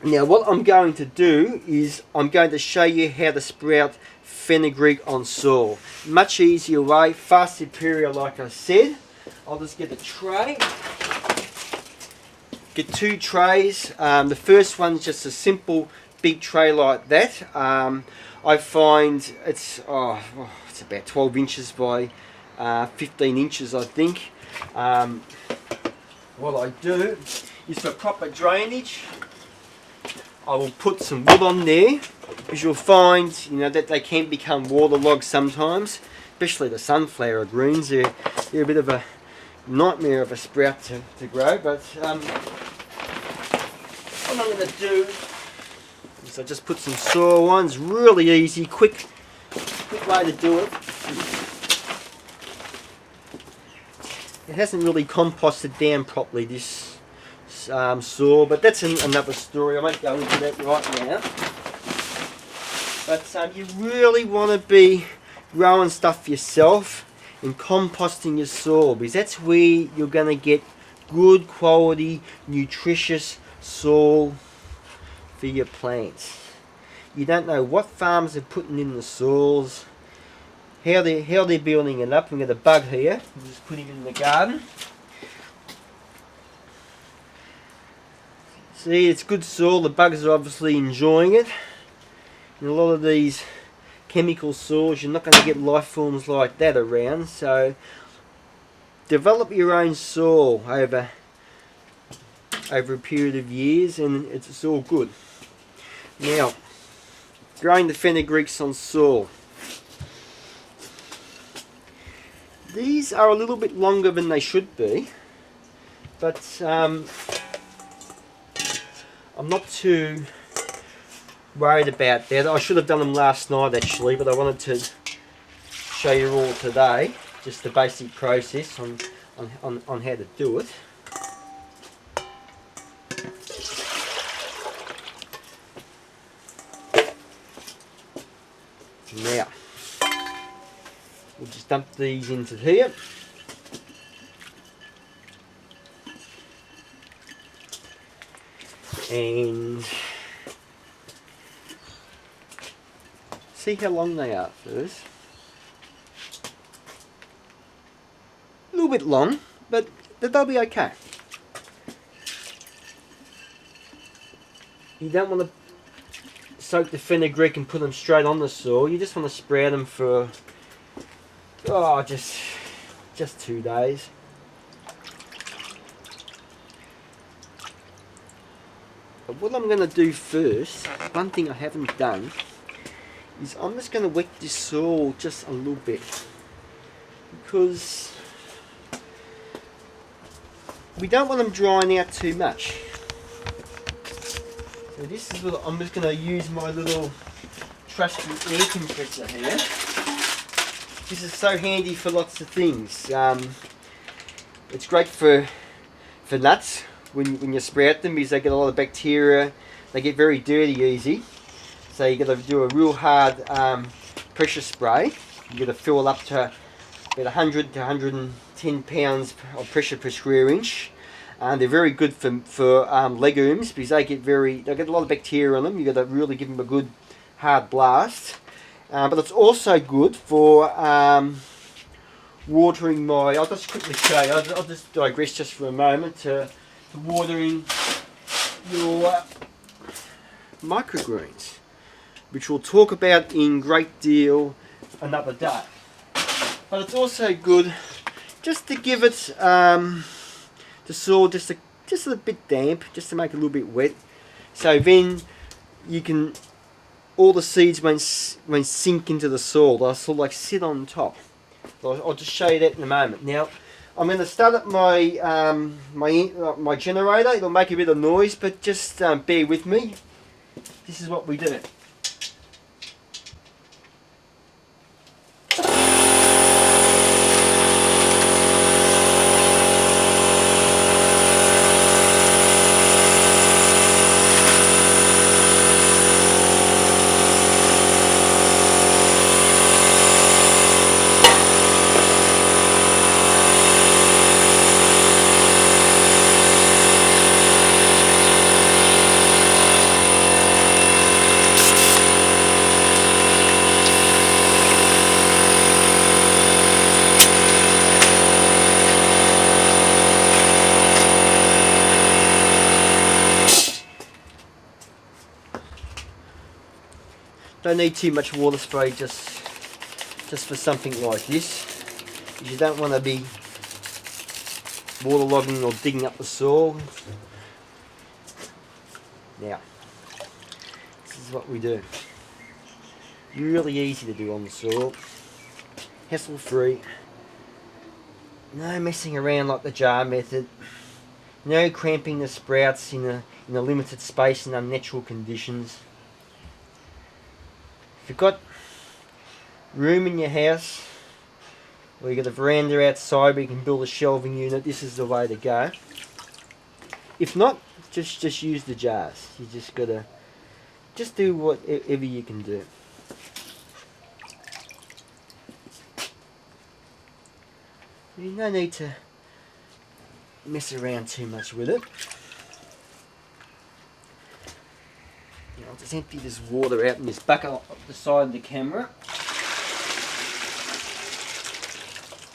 Now what I'm going to do is I'm going to show you how to sprout fenugreek on soil. Much easier way, far superior like I said. I'll just get a tray. Get 2 trays. The first one's just a simple big tray like that. I find it's about 12 inches by 15 inches I think. What I do is for proper drainage, I will put some wood on there, because you'll find that they can become waterlogged sometimes, especially the sunflower greens. They're a bit of a nightmare of a sprout to grow. But what I'm going to do is I just put some soil on. It's really easy, quick way to do it. It hasn't really composted down properly, this soil, but that's another story. I won't go into that right now. But you really want to be growing stuff yourself and composting your soil, because that's where you're going to get good quality, nutritious soil for your plants. You don't know what farmers are putting in the soils, how they're building it up. We've got a bug here. We'll just put him in the garden. See, it's good soil. The bugs are obviously enjoying it. In a lot of these chemical soils, you're not going to get life forms like that around. So develop your own soil over a period of years, and it's all good. Now, growing the fenugreeks on soil. These are a little bit longer than they should be, but I'm not too worried about that. I should have done them last night actually, but I wanted to show you all today just the basic process on how to do it. Now, we'll just dump these into here. And see how long they are first. A little bit long, but they'll be okay. You don't want to soak the fenugreek and put them straight on the soil. You just want to sprout them for just 2 days. But what I'm going to do first, one thing I haven't done, is I'm just going to wet this soil just a little bit, because we don't want them drying out too much. So this is what I'm just going to use my little trusty air compressor here. This is so handy for lots of things. It's great for nuts when you sprout them, because they get a lot of bacteria. They get very dirty easy. So you got to do a real hard pressure spray. You got to fill up to about 100 to 110 pounds of pressure per square inch. They're very good for legumes, because they get a lot of bacteria on them. You got to really give them a good hard blast. But it's also good for watering my. I'll just quickly show you. I'll just digress just for a moment to watering your microgreens, which we'll talk about in great deal another day. But it's also good just to give it the soil just a bit damp, just to make it a little bit wet. So then you can, all the seeds won't sink into the soil. They'll sort of like sit on top. I'll just show you that in a moment. Now, I'm going to start up my my generator. It'll make a bit of noise, but just bear with me. This is what we do. Don't need too much water spray just for something like this. You don't want to be waterlogging or digging up the soil. Now, this is what we do. Really easy to do on the soil. Hassle free. No messing around like the jar method. No cramping the sprouts in a limited space in unnatural conditions. If you've got room in your house, or you've got a veranda outside where you can build a shelving unit, this is the way to go. If not, just use the jars. You just gotta do whatever you can do. There's no need to mess around too much with it. I'll just empty this water out in this bucket off the side of the camera.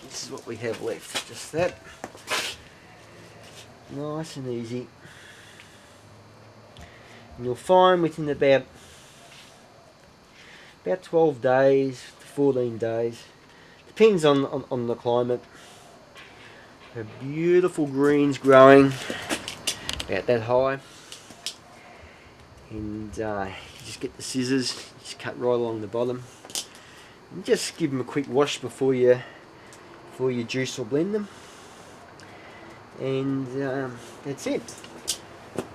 This is what we have left, just that. Nice and easy. And you'll find within about 12 days to 14 days, depends on the climate, beautiful greens growing about that high. And you just get the scissors, just cut right along the bottom, and just give them a quick wash before you juice or blend them. And that's it.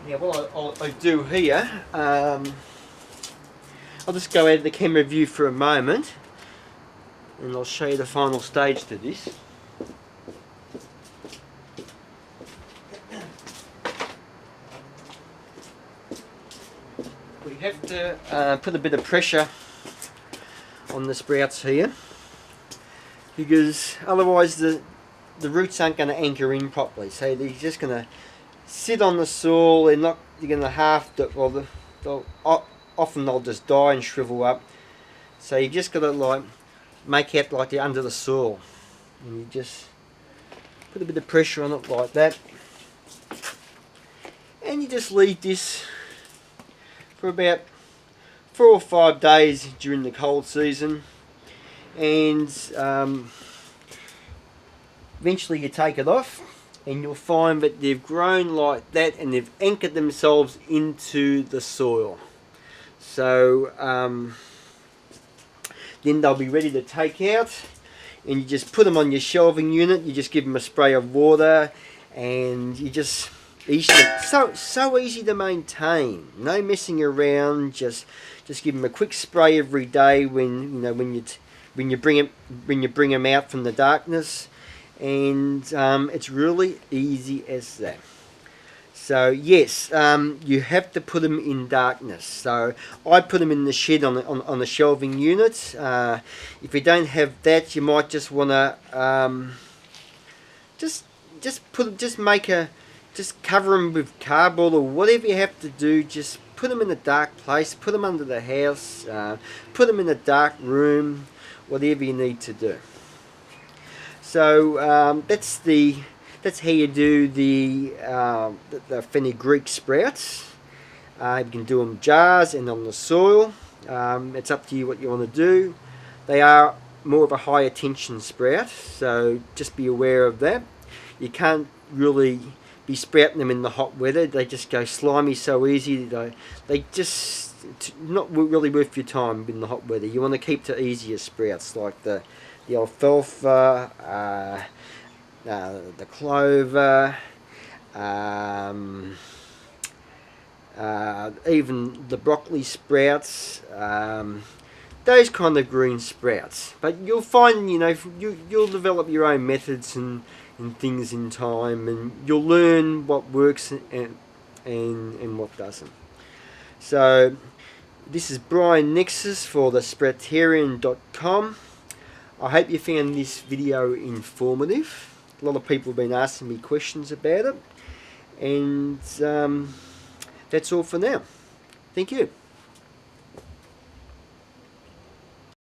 Now what I do here, I'll just go out of the camera view for a moment, and I'll show you the final stage to this. We have to put a bit of pressure on the sprouts here, because otherwise the roots aren't going to anchor in properly. So they're just going to sit on the soil. You're going to often they'll just die and shrivel up. So you just got to make out like they're under the soil, and you just put a bit of pressure on it like that, and you just leave this for about 4 or 5 days during the cold season, and eventually you take it off, and you'll find that they've grown like that and they've anchored themselves into the soil. So then they'll be ready to take out, and you just put them on your shelving unit. You just give them a spray of water, and you just so easy to maintain. No messing around. Just give them a quick spray every day when you bring them out from the darkness, and it's really easy as that. So yes, you have to put them in darkness. So I put them in the shed on the shelving unit. If you don't have that, you might just want to just cover them with cardboard or whatever you have to do. Just put them in a dark place, put them under the house, put them in a dark room, whatever you need to do. So that's how you do the Fenugreek sprouts. You can do them jars and on the soil. It's up to you what you want to do. They are more of a higher tension sprout, so just be aware of that. You can't really be sprouting them in the hot weather. They just go slimy so easy. They just not really worth your time in the hot weather. You want to keep to easier sprouts like the alfalfa, the clover, even the broccoli sprouts, those kind of green sprouts. But you'll find, you'll develop your own methods and things in time, and you'll learn what works and what doesn't. So this is Brian Nexus for the Sproutarian.com. I hope you found this video informative. A lot of people have been asking me questions about it, and that's all for now. Thank you.